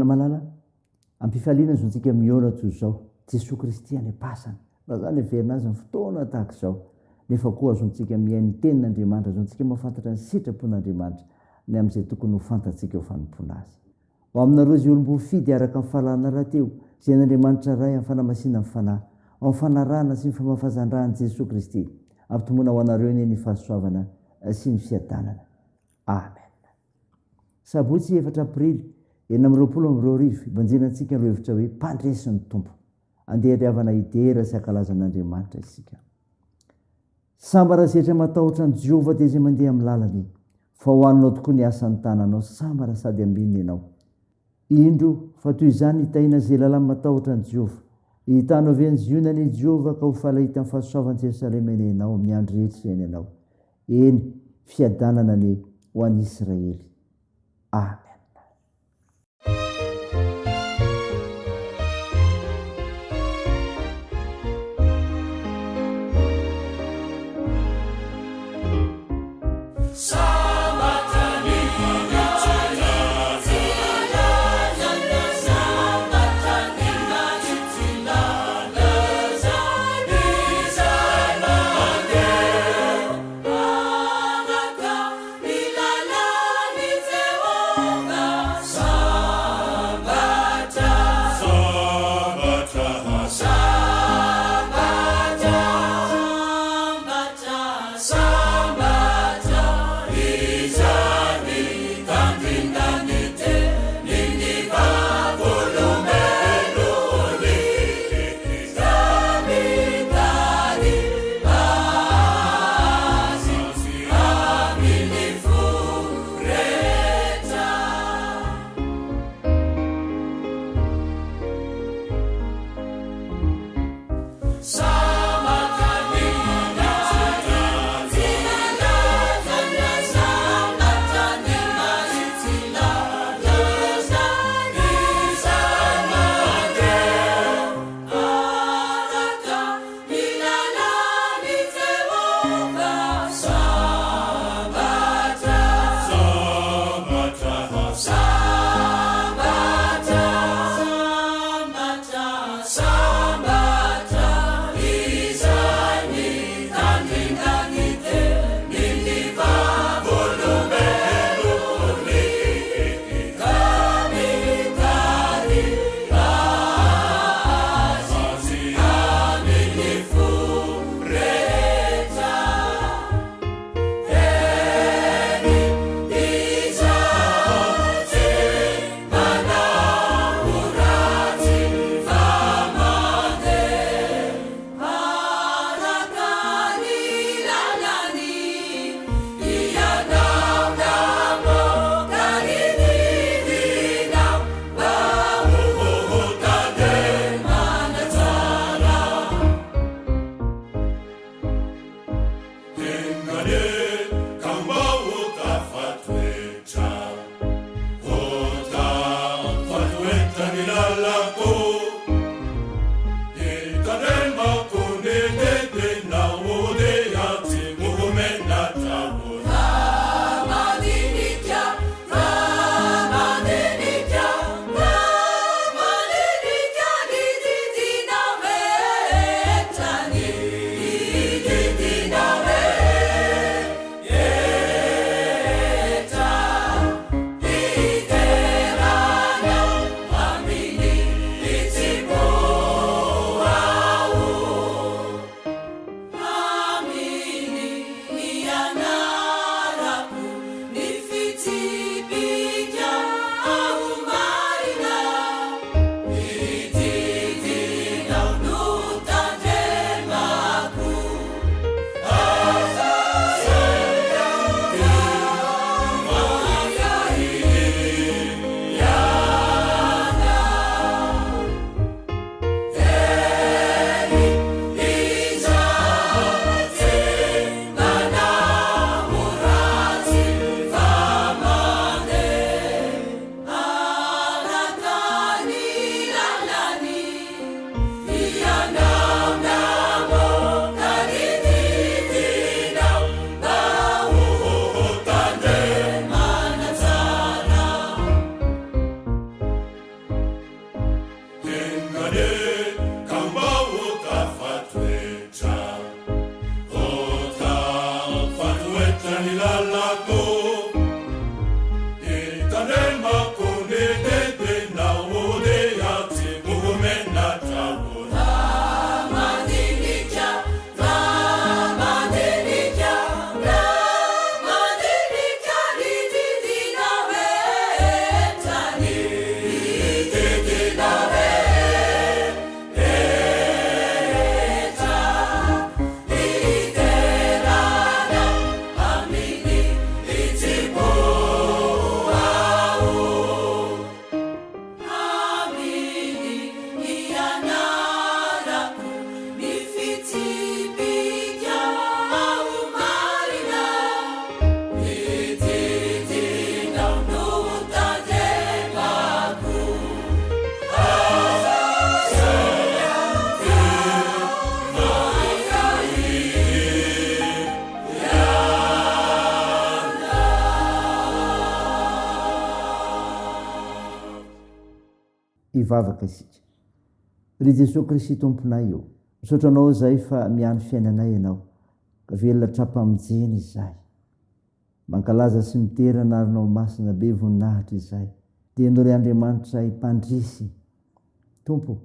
malala ampifaliana zontsika miona toy zao Jesosy Kristy any pasana raha zany everina azy ny fotoana tahaka izao nefa koa azontsika mihainy tenin'Andriamanitra azontsika mahafantatra ny sitrapon'Andriamanitra ny amin'izay tokony ho fantatsika ho fanompona azy ho aminareo izay olom-bo fidy araka amin'ny fahalana rahateo izay n'Andriamanitra ray amin'ny fanamasinana ny fanahy ao amin'ny fanarahana sy ny famafazan-drahan'i Jesosy Kristy ampitomona ho anareo ny fahasoavana sy ny fiadanana. Amen. Sabotsy 4 aprily 2020 ibanjenantsika ireo hevitra hoe mpandresin'ny Tompo. Andeha riavana idera sy ankalazan'Andriamanitra isika. Sambara zetra matahotra ny Jehovah dia izay mandeha amin'ny lalany, fa ho anao tokoa ny asan'ny tananao sambara sady ambininy ianao. Indro fa toy izany hitahina izay lalàna matahotra ny Jehovah. Hitanao ve ny zionan'i Jehovah ka ho falahita amin'ny fahasoavan'i Jerusalema eny ianao amin'ny andro rehetra eny ianao. Eny fiadanana ny ho an'i Israely. Amen. hivavaka isika. Ry Jesosy Kristy tomponay io, misaotra anao zay fa miany fiainanay ianao, ka velona trapa-mijeny izahay. Mankalaza sy miterana arinao masina be voninahitra izahay. Tianao ry Andriamanitra himpandrisy. Tompo,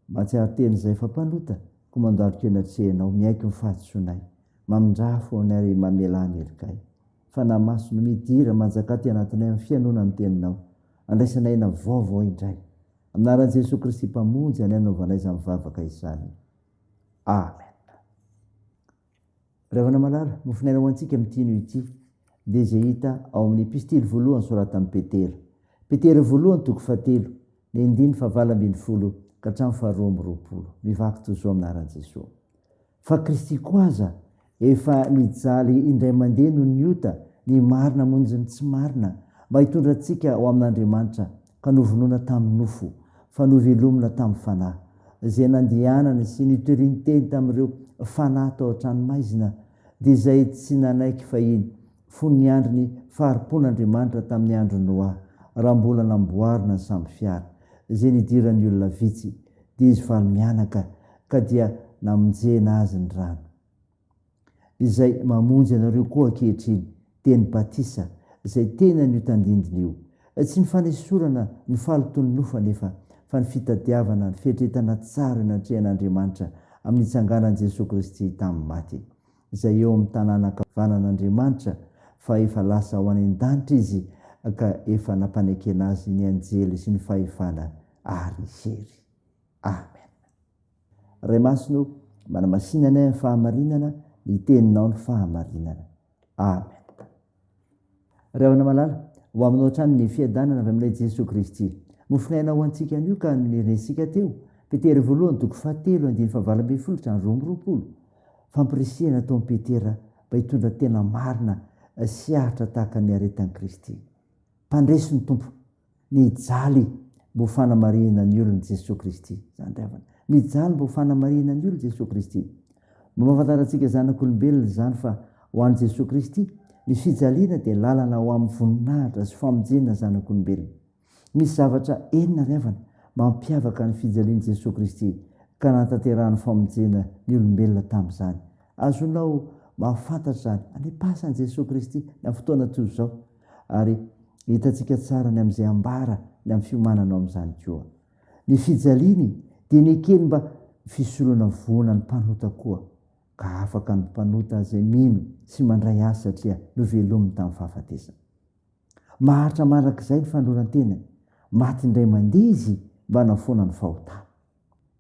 mahatsiaro teny izay fa mpanota, ko mandaliko enatrehanao, miaiky ny fahatsoanay. Mamindrafo anay ary mamelany erikay. Fa na maso no midira manjaka ty anatinay amin'ny fianona ny teninao. Andraisanay na vaovao indray. Aminaran'i Jesosy Kristy mpamonjy any anaovanay izany mivavaka izany. Amen. Ravana malala, mofinaina ho antsika amin'ity noho ity, dia izay hita ao amin'ny epistily voalohany soratan'i Petera. Petera voalohany toko 7, ny 9:20 ka hatramin'ny 12:20. Mivaky toy izao aminaran'i Jesosy. Fa Kristy koa aza efa nijaly indray mandeha no niota ny marina monjy ny tsy marina, mba hitondra antsika ao amin'Andriamanitra, ka novonoina tamin'ny nofo, fa novelomina tamin'ny fanahy, izay nandehanana sy nitoriany teny tamin'ireo fanahy tao an-tranomaizina, dia izay tsy nanaiky fahiny fony ny andro ny faharipon'Andriamanitra tamin'ny andro Noa, raha mbola namboarina samby fiara, izay nidirany olona vitsy, dia izy faly mianaka, ka dia namonjena azy ny rano. Izay mamonjy anareo koa ankehitriny, teny batisa, izay tena niotandindiny io. Tsy ny fanesorana ny falitony nofa nefa, fa ny fitadiavana, ny fietretana tsara natrehan'Andriamanitra amin'ny itsanganan'i Jesosy Kristy tamin'ny maty, izay eo amin'ny tanàna ankavanan'Andriamanitra, fa efa lasa ho any an-danitra izy, ka efa nampanekena azy ny anjely sy ny fahefana ary hery. Amen. Ray masino, manamasinana ny fahamarinana, ny teninao ny fahamarinana. Amen. Ravana malala, ho aminao trano ny fiadanana avy aminay Jesosy Kristy. Mofinainao antsika an'io ka niresika teo. Petera voalohany toko 7, 9:20 ka 12:20. Fampirisihana ataon'i Petera mba hitondra tena marina sy ahitra tahaka ny aretan'i Kristy. Mpandresy ny tompo, nijaly mbo fanamarinana ny olon'i Jesosy Kristy. Nijaly mbo fanamarinana ny olon'i Jesosy Kristy. Mahafantarantsika zanak'olombelona izany fa ho an'i Jesosy Kristy, ny fijaliana dia lalana ho amin'ny voninahitra sy famonjena zanak'olombelona. Misy zavatra enina ry havana mampiavaka ny fijalian'i Jesosy Kristy, ka natanterahany famonjena ny olombelona tamin'izany. Azonao mahafantatra izany any pasan'i Jesosy Kristy ny amin'ny fotoana toy izao, ary hitantsika tsara ny amin'izay ambara ny amin'ny fiomananao amin'izany koa. Ny fijaliany dia ny kely mba fisoloana voana ny mpanota koa, ka afaka ny mpanota izay mino sy mandray azy satria novelominy tamin'ny fahafatesana. Maharitra marak'izay ny fanoran-tena, maty indray mandeha izy mba nafoana ny fahotana.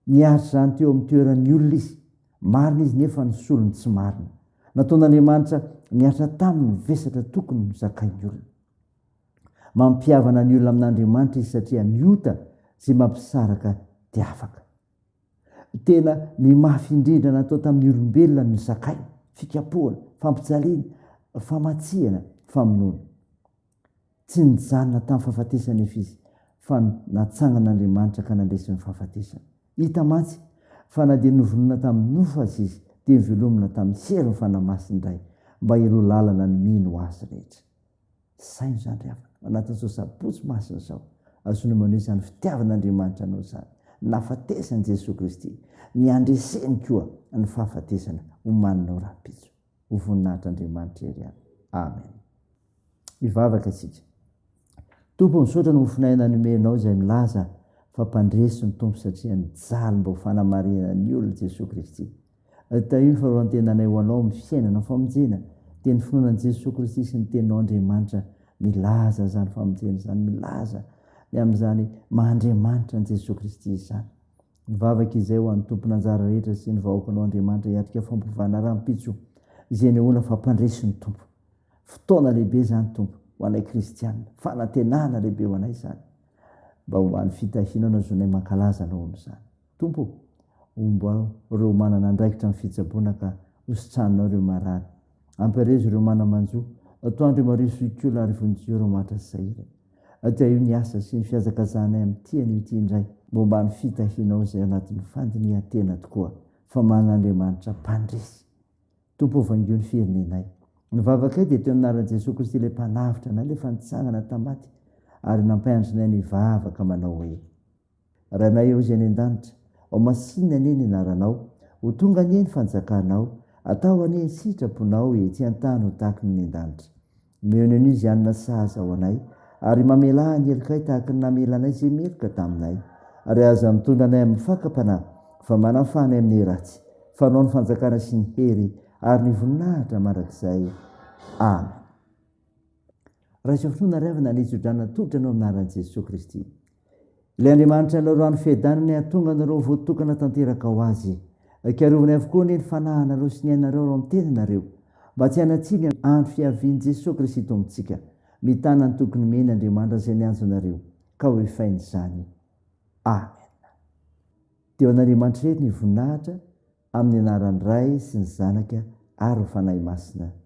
Niaritra izany teo amin'ny toeran'ny olona izy, marina izy nefa ny solony tsy marina. Nataon'Andriamanitra niaritra taminy vesatra tokony nozakain'ny olona. Mampiavana ny olona amin'Andriamanitra izy satria niota izay mampisaraka dia afaka. Tena ny mafy indrindra natao tamin'ny olombelona ny zakaina, fikapohana, fampijaliana, famatsiana, famonoana. Tsy nijanona tamin'ny fahafatesana efa izy, fa natsangan'Andriamanitra ka nandresy ny fahafatesana. Hita matsy fa na dia novonoina tamin'ny nofo azy izy, dia nivelomina tamin'ny sery ny fanamasiny indray, mba hiroa lalana ny mino azy rehetra. Saina izany ry havana, anatin'izao sabotsy masina izao, azono maneho izany fitiavan'Andriamanitra anao izany, nahafatesany Jesosy Kristy, ny andreseny koa ny fahafatesana ho maninao rahampitso. Ho voninahitr'Andriamanitra ery any. Amen. Hivavaka isika. Tompo, misaotra ny mofinaina nomenao izay milaza fa mpandresy ny tompo satria nijaly mba ho fanamarinana ny olona Jesosy Kristy. Tahio ny faharoan-tenanay ho anao amin'ny fiainana famonjena, dia ny finoanan'i Jesosy Kristy sy ny teninao Andriamanitra, milaza izany famonjena izany, milaza ny amin'izany mahandriamanitra ny Jesosy Kristy izany. Mivavaka izay ho an'ny tompona anjara rehetra sy ny vahoakanao Andriamanitra hiatrika fampovana rahampitso, izay nehoana fa mpandresy ny tompo. Fotoana lehibe izany tompo ho anay kristianina, fanantenana lehibe ho anay izany, mba ho an'ny fitahiana na zonay mankalaza anao amin'izany. Tompo, omba ireo manana andraikitra amin'ny fitsaboana ka hositranonao ireo marary. Ampirezo ireo manamanjo, atoandro mariso ikola ary vonjeo ireo matra sy sahira. Atao io ny asa sy ny fiazakazanay amin'ny tiany ity indray, momba ny fitahianao izay anatin'ny fandinihan-tena tokoa, fa manan'Andriamanitra mpandresy. Tompo, vangio ny firenenay. Nivavaka dia teo anaran'i Jesosy Kristy ilay mpanavitra anay, ilay fanitsangana tamaty, ary nampahandrinay ny vavaka manao hoe rahanay eo zay any an-danitra ao masiny anie ny anaranao ho tonga anie ny fanjakanao atao anie ny sitraponao ety an-tany ho tahaka ny an-danitra meony anio izy anina sahaza ao anay ary mamela ny elikay tahaka ny namelanay zay meloka taminay ary aza mitondra anay amin'ny fakapanahy fa manafanay amin'ny ratsy fanao ny fanjakana sy ny hery ary ny voninahitra mandrakizay amen. Raha izao fotoana riavana nizodrana totra anao aminaran'i Jesosy Kristy. Ilay Andriamanitra naroany fiadanany ahatonga nareo voatokana tanteraka ho azy. Karovany avokoa ny fanahana sy ny ainareo ao amin'ny tenanareo mba tsy hanatsiny andro fiavian'i Jesosy Kristy tombontsika. Mitana ny tokony meny Andriamanitra izay nianjo nareo ka ho efainy izany. Amen. Teo an'Andriamanitra reto ny voninahitra amin'ny anaran'ny Ray sy ny Zanaka ary ny Fanahy Masina.